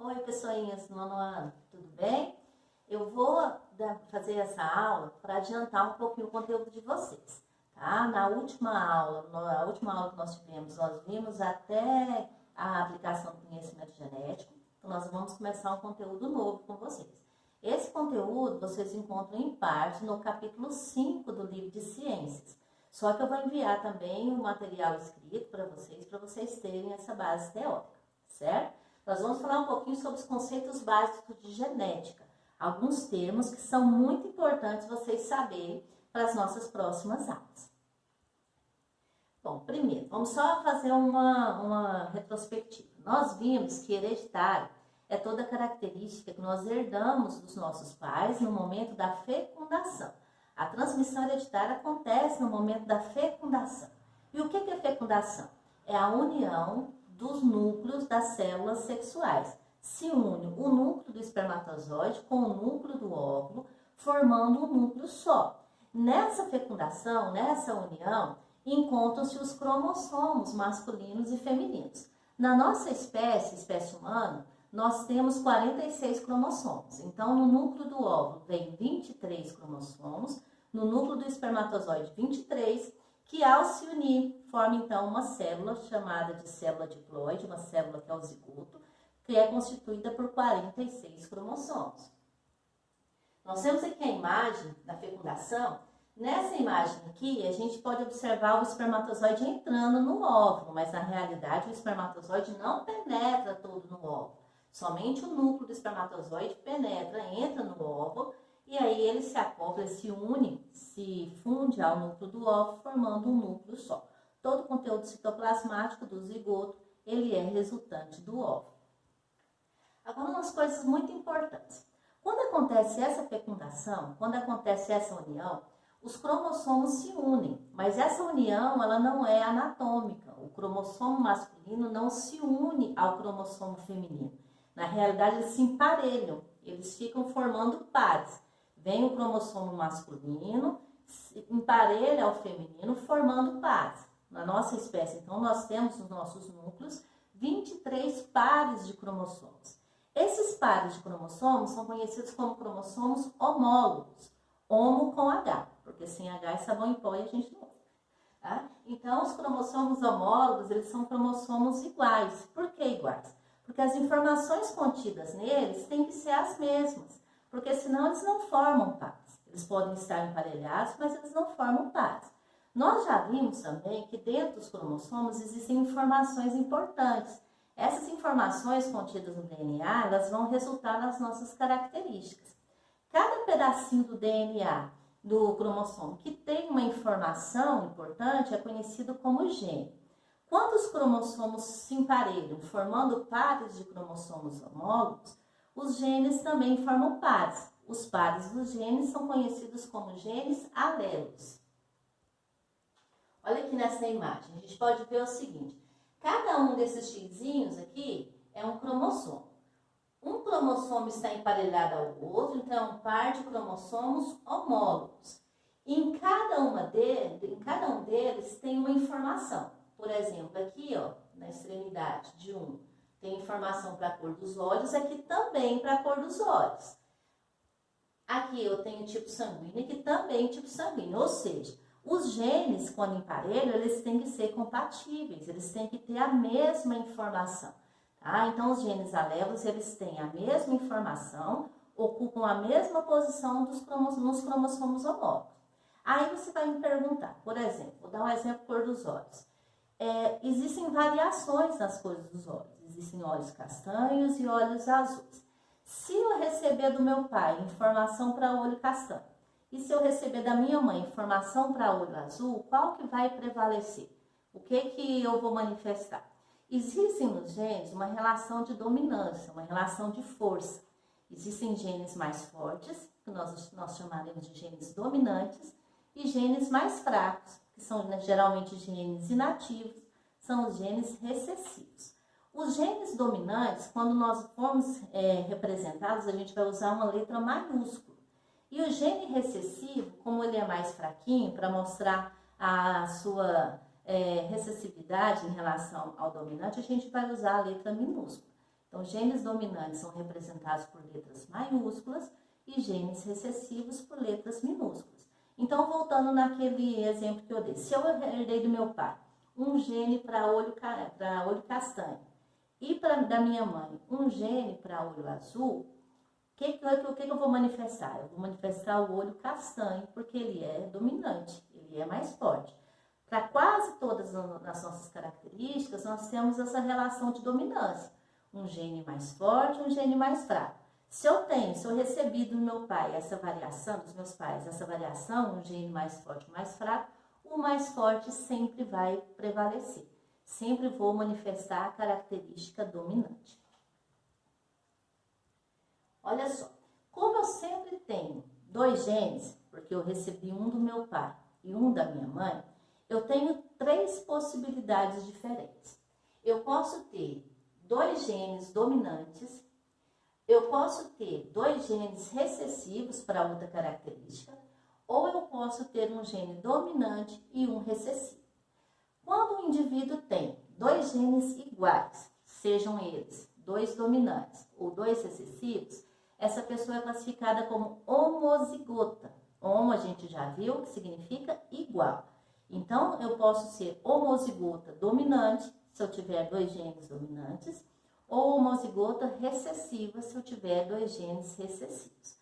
Oi, pessoinhas do nono ano, tudo bem? Eu vou fazer essa aula para adiantar um pouquinho o conteúdo de vocês, tá? Na última aula que nós tivemos, nós vimos até a aplicação do conhecimento genético, então nós vamos começar um conteúdo novo com vocês. Esse conteúdo vocês encontram em parte no capítulo 5 do livro de ciências, só que eu vou enviar também o material escrito para vocês terem essa base teórica, certo? Nós vamos falar um pouquinho sobre os conceitos básicos de genética, alguns termos que são muito importantes vocês saberem para as nossas próximas aulas. Bom, primeiro, vamos só fazer uma retrospectiva. Nós vimos que hereditário é toda a característica que nós herdamos dos nossos pais no momento da fecundação. A transmissão hereditária acontece no momento da fecundação. E o que é fecundação? É a união dos núcleos das células sexuais. Se une o núcleo do espermatozoide com o núcleo do óvulo, formando um núcleo só. Nessa fecundação, nessa união, encontram-se os cromossomos masculinos e femininos. Na nossa espécie humana, nós temos 46 cromossomos. Então, no núcleo do óvulo vem 23 cromossomos, no núcleo do espermatozoide 23, que ao se unir, forma então uma célula chamada de célula diploide, uma célula que é o zigoto, que é constituída por 46 cromossomos. Nós temos aqui a imagem da fecundação. Nessa imagem aqui, a gente pode observar o espermatozoide entrando no óvulo, mas na realidade o espermatozoide não penetra todo no óvulo. Somente o núcleo do espermatozoide penetra, entra no óvulo, e aí ele se acopla, se une, se funde ao núcleo do óvulo, formando um núcleo só. Todo o conteúdo citoplasmático do zigoto, ele é resultante do óvulo. Agora, umas coisas muito importantes. Quando acontece essa fecundação, quando acontece essa união, os cromossomos se unem, mas essa união, ela não é anatômica. O cromossomo masculino não se une ao cromossomo feminino. Na realidade, eles se emparelham, eles ficam formando pares. Vem o cromossomo masculino, emparelha ao feminino, formando pares. Na nossa espécie, então, nós temos nos nossos núcleos 23 pares de cromossomos. Esses pares de cromossomos são conhecidos como cromossomos homólogos. Homo com H, porque sem H é sabão em pó e a gente não usa. Tá? Então, os cromossomos homólogos, eles são cromossomos iguais. Por que iguais? Porque as informações contidas neles têm que ser as mesmas. Porque senão eles não formam pares. Eles podem estar emparelhados, mas eles não formam pares. Nós já vimos também que dentro dos cromossomos existem informações importantes. Essas informações contidas no DNA, elas vão resultar nas nossas características. Cada pedacinho do DNA do cromossomo que tem uma informação importante é conhecido como gene. Quando os cromossomos se emparelham, formando pares de cromossomos homólogos, os genes também formam pares. Os pares dos genes são conhecidos como genes alelos. Olha aqui nessa imagem, a gente pode ver o seguinte. Cada um desses xizinhos aqui é um cromossomo. Um cromossomo está emparelhado ao outro, então é um par de cromossomos homólogos. E em cada um deles tem uma informação. Por exemplo, aqui ó, na extremidade de um, tem informação para a cor dos olhos, aqui também para a cor dos olhos. Aqui eu tenho tipo sanguíneo, aqui também tipo sanguíneo. Ou seja, os genes, quando emparelham, eles têm que ser compatíveis, eles têm que ter a mesma informação. Tá? Então, os genes alelos, eles têm a mesma informação, ocupam a mesma posição nos cromossomos homólogos. Aí você vai me perguntar, por exemplo, vou dar um exemplo cor dos olhos. Existem variações nas cores dos olhos. Existem olhos castanhos e olhos azuis. Se eu receber do meu pai informação para olho castanho, e se eu receber da minha mãe informação para olho azul, qual que vai prevalecer? O que eu vou manifestar? Existem nos genes uma relação de dominância, uma relação de força. Existem genes mais fortes, que nós chamaremos de genes dominantes, e genes mais fracos, que são geralmente genes inativos, são os genes recessivos. Os genes dominantes, quando nós formos representados, a gente vai usar uma letra maiúscula. E o gene recessivo, como ele é mais fraquinho, para mostrar a sua recessividade em relação ao dominante, a gente vai usar a letra minúscula. Então, os genes dominantes são representados por letras maiúsculas e genes recessivos por letras minúsculas. Então, voltando naquele exemplo que eu dei, se eu herdei do meu pai um gene para olho castanho e da minha mãe um gene para olho azul, o que eu vou manifestar? Eu vou manifestar o olho castanho, porque ele é dominante, ele é mais forte. Para quase todas as nossas características, nós temos essa relação de dominância. Um gene mais forte, um gene mais fraco. Se eu recebi do meu pai essa variação, dos meus pais, essa variação, um gene mais forte, mais fraco, o mais forte sempre vai prevalecer. Sempre vou manifestar a característica dominante. Olha só, como eu sempre tenho 2 genes, porque eu recebi um do meu pai e um da minha mãe, eu tenho 3 possibilidades diferentes. Eu posso ter 2 genes dominantes, eu posso ter 2 genes recessivos para outra característica, ou eu posso ter um gene dominante e um recessivo. Quando o indivíduo tem 2 genes iguais, sejam eles 2 dominantes ou 2 recessivos, essa pessoa é classificada como homozigota. Homo a gente já viu que significa igual. Então, eu posso ser homozigota dominante, se eu tiver 2 genes dominantes, ou homozigota recessiva, se eu tiver 2 genes recessivos.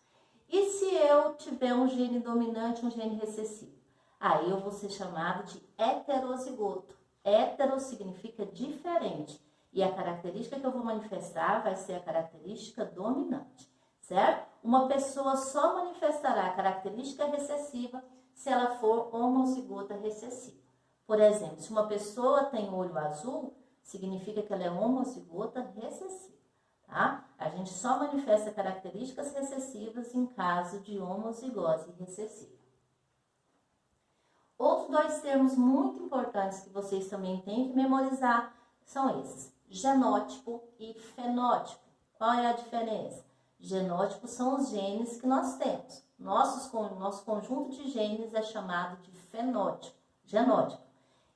E se eu tiver um gene dominante e um gene recessivo? Aí eu vou ser chamado de heterozigoto. Hétero significa diferente. E a característica que eu vou manifestar vai ser a característica dominante, certo? Uma pessoa só manifestará a característica recessiva se ela for homozigota recessiva. Por exemplo, se uma pessoa tem olho azul, significa que ela é homozigota recessiva, tá? A gente só manifesta características recessivas em caso de homozigose recessiva. Outros 2 termos muito importantes que vocês também têm que memorizar são esses: genótipo e fenótipo. Qual é a diferença? Genótipos são os genes que nós temos. Nosso conjunto de genes é chamado de fenótipo, genótipo.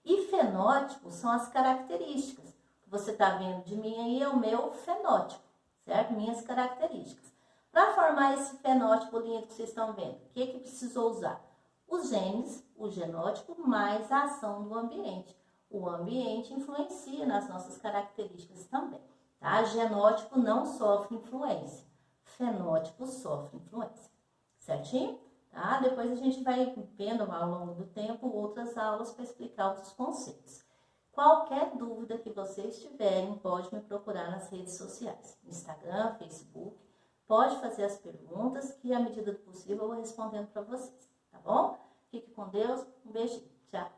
E fenótipo são as características. O que você está vendo de mim aí é o meu fenótipo, certo? Minhas características. Para formar esse fenótipo lindo que vocês estão vendo, o que precisou usar? Os genes, o genótipo, mais a ação do ambiente. O ambiente influencia nas nossas características também, tá? Genótipo não sofre influência, fenótipo sofre influência, certinho? Tá? Depois a gente vai vendo ao longo do tempo outras aulas para explicar outros conceitos. Qualquer dúvida que vocês tiverem, pode me procurar nas redes sociais, Instagram, Facebook. Pode fazer as perguntas que, à medida do possível, eu vou respondendo para vocês, tá bom? Fique com Deus, um beijinho, tchau!